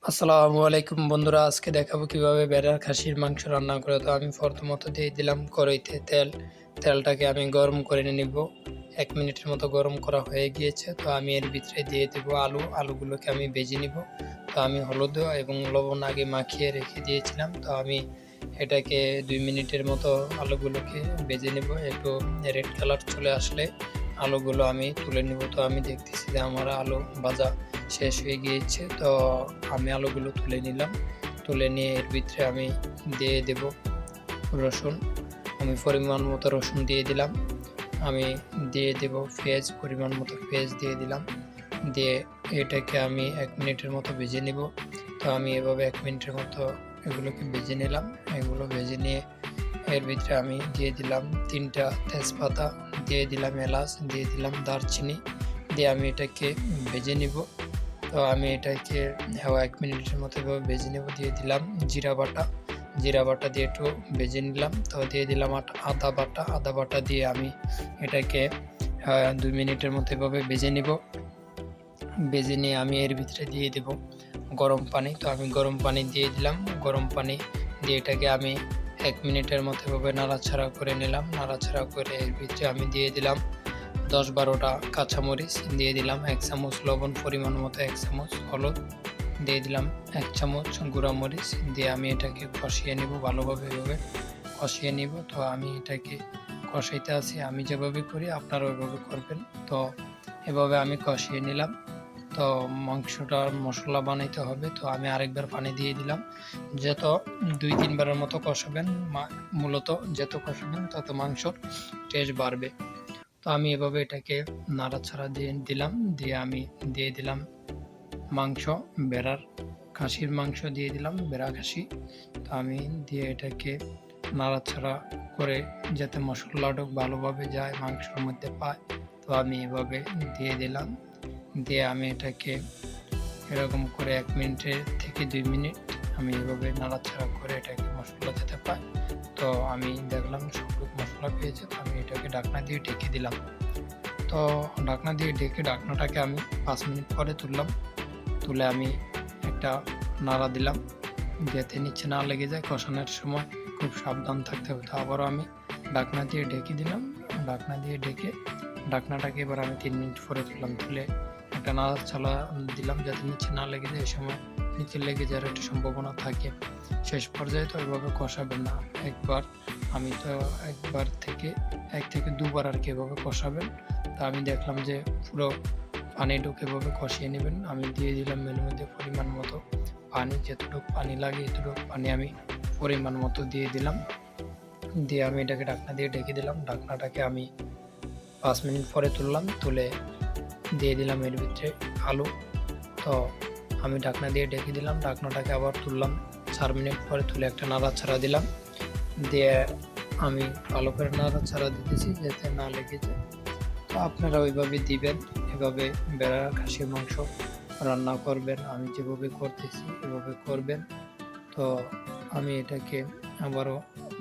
আসসালামু আলাইকুম বন্ধুরা, আজকে দেখাবো কিভাবে ভেড়ার খাসির মাংস রান্না করে। তো আমি প্রথমত দিয়ে দিলাম কড়াইতে তেলটাকে আমি গরম করে নিব। 1 মিনিটের মতো গরম করা হয়ে গিয়েছে। তো আমি এর ভিতরে দিয়ে দেব আলুগুলোকে আমি ভেজে নিব। তো আমি হলুদ এবং লবণ আগে মাখিয়ে রেখে দিয়েছিলাম। তো আমি এটাকে 2 মিনিটের মতো আলুগুলোকে ভেজে নিব। একটু রেড কালার চলে আসলে আলুগুলো আমি তুলে নিব। তো আমি দেখতেছি যে আমার আলু ভাজা শেষ হয়ে গিয়েছে। তো আমি আলুগুলো তুলে নিলাম। তুলে নিয়ে এর ভিতরে আমি দিয়ে দেব রসুন। আমি পরিমাণ মতো রসুন দিয়ে দিলাম। আমি দিয়ে দেব পেঁয়াজ, পরিমাণ মতো পেঁয়াজ দিয়ে দিলাম। দিয়ে এটাকে আমি 1 মিনিটের মতো ভেজে নিব। তো আমি এভাবে 1 মিনিটের মতো এগুলোকে ভেজে নিলাম। এগুলো ভেজে নিয়ে এর ভিতরে আমি দিয়ে দিলাম 3টা তেজপাতা, দিয়ে দিলাম এলাচ, দিয়ে দিলাম দারচিনি, দিয়ে আমি এটাকে ভেজে নিব। তো আমি এটাকে 1 মিনিটের মতো এভাবে ভেজে নেব। দিয়ে দিলাম জিরা বাটা দিয়ে একটু ভেজে নিলাম। তো দিয়ে দিলাম আদা বাটা দিয়ে আমি এটাকে 2 মিনিটের মতো এভাবে ভেজে নিব। ভেজে নিয়ে আমি এর ভিতরে দিয়ে দেব গরম পানি। তো আমি গরম পানি দিয়ে দিলাম। গরম পানি দিয়ে এটাকে আমি 1 মিনিটের মতো এভাবে নাড়াচাড়া করে নিলাম। নাড়াচাড়া করে এর ভিতরে আমি দিয়ে দিলাম 10-12টা কাঁচামরিচ, দিয়ে দিলাম 1 চামচ লবণ, পরিমাণ মতো 1 চামচ হলুদ, দিয়ে দিলাম 1 চামচ গুঁড়া মরিচ, দিয়ে আমি এটাকে কষিয়ে নেব। ভালোভাবে এভাবে কষিয়ে নিব। তো আমি এটাকে কষাইতে আছি, আমি যেভাবে করি আপনারা ওইভাবে করবেন। তো এভাবে আমি কষিয়ে নিলাম। তো মাংসটার মশলা বানাইতে হবে। তো আমি আরেকবার পানি দিয়ে দিলাম। যত 2-3 বারের মতো কষাবেন, মূলত যত কষাবেন তত মাংসর টেস্ট বাড়বে। তো আমি এভাবে এটাকে নাড়াচাড়া দিয়ে দিলাম। দিয়ে আমি দিয়ে দিলাম মাংস, ভেড়ার খাসির মাংস দিয়ে দিলাম, ভেড়া খাসি। তো আমি দিয়ে এটাকে নাড়াচাড়া করে যাতে মশলাটা ভালোভাবে যায়, মাংসের মধ্যে পায়। তো আমি এভাবে দিয়ে দিলাম। দিয়ে আমি এটাকে এরকম করে 1 মিনিটের থেকে 2 মিনিট আমি এভাবে নাড়াচাড়া করে এটাকে মশলা যাতে পায়। তো আমি দেখলাম সবটুকু মশলা পেয়েছে। তো আমি এটাকে ঢাকনা দিয়ে ঢেকে দিলাম। তো ঢাকনা দিয়ে ঢেকে ঢাকনাটাকে আমি 5 মিনিট পরে তুললাম। তুলে আমি একটা নাড়া দিলাম যাতে নিচে না লেগে যায়। কষানোর সময় খুব সাবধান থাকতে হবে। তো আবারও আমি ঢাকনা দিয়ে ঢেকে দিলাম। ঢাকনা দিয়ে ঢেকে ঢাকনাটাকে এবার আমি 3 মিনিট পরে তুললাম। তুলে একটা নাড়াচাড়া দিলাম যাতে নিচে না লেগে যায়। এই সময় নিচে লেগে যাওয়ার একটা সম্ভাবনা থাকে। শেষ পর্যায়ে তো এভাবে কষাবেন না। একবার থেকে 1 থেকে 2 বার আর কি এভাবে কষাবেন। তা আমি দেখলাম যে পুরো পানি ঢুকে এভাবে কষিয়ে নেবেন। আমি দিয়ে দিলাম এর মধ্যে পরিমাণ মতো পানি, যতটুকু পানি লাগে এতটুকু পানি আমি পরিমাণ মতো দিয়ে দিলাম। দিয়ে আমি এটাকে ঢাকনা দিয়ে ঢেকে দিলাম। ঢাকনাটাকে আমি 5 মিনিট পরে তুললাম। তুলে দিয়ে দিলাম এর ভিতরে আলু। তো আমি ঢাকনা দিয়ে ঢেকে দিলাম। ঢাকনাটাকে আবার তুললাম 4 মিনিট পরে, তুলে একটা নাড়াচাড়া দিলাম। দিয়ে আমি ভালো করে নাড়াচাড়া দিতেছি যাতে না লেগে যায়। তো আপনারা ওইভাবে দিবেন, এভাবে ভেড়ার খাসির মাংস রান্না করবেন। আমি যেভাবে করতেছি এভাবে করবেন। তো আমি এটাকে আবারও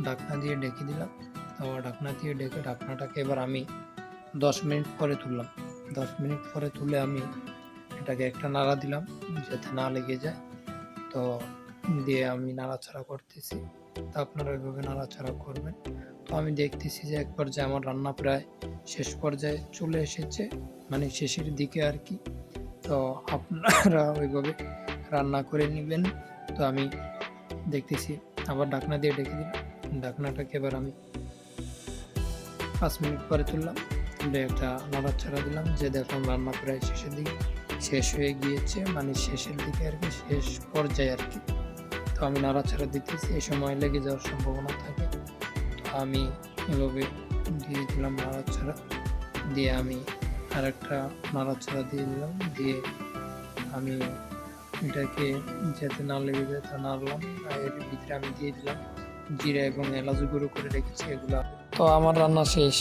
ঢাকনা দিয়ে ঢেকে দিলাম। তো ঢাকনা দিয়ে ঢেকে ঢাকনাটাকে এবার আমি 10 মিনিট পরে তুললাম। 10 মিনিট পরে তুলে আমি এটাকে একটা নাড়া দিলাম যাতে না লেগে যায়। তো দিয়ে আমি নাড়াচাড়া করতেছি। তো আপনারা ওইভাবে নাড়াচাড়া করবেন। তো আমি দেখতেছি যে এক পর্যায়ে আমার রান্না প্রায় শেষ পর্যায়ে চলে এসেছে, মানে শেষের দিকে আর কি। তো আপনারা ওইভাবে রান্না করে নেবেন। তো আমি দেখতেছি আবার ঢাকনা দিয়ে ঢেকে দিলাম। ঢাকনাটাকে এবার আমি 5 মিনিট পরে তুললাম। তুলে একটা নাড়াচাড়া দিলাম, যে দেখলাম রান্না প্রায় শেষের দিকে শেষ হয়ে গিয়েছে, মানে শেষের দিকে আর কি, শেষ পর্যায়ে আর কি। তো আমি নাড়াচাড়া দিতেছি, এই সময় লেগে যাওয়ার সম্ভাবনা থাকে। তো আমি এভাবে দিয়ে দিলাম নাড়াচাড়া। দিয়ে আমি আরেকটা নাড়াচাড়া দিয়ে দিলাম। দিয়ে আমি এটাকে যাতে না লেগে যায় তা নাড়লাম। আর এর ভিতরে আমি দিয়ে দিলাম জিরা এবং এলাচ গুঁড়ো করে রেখেছি এগুলা। তো আমার রান্না শেষ।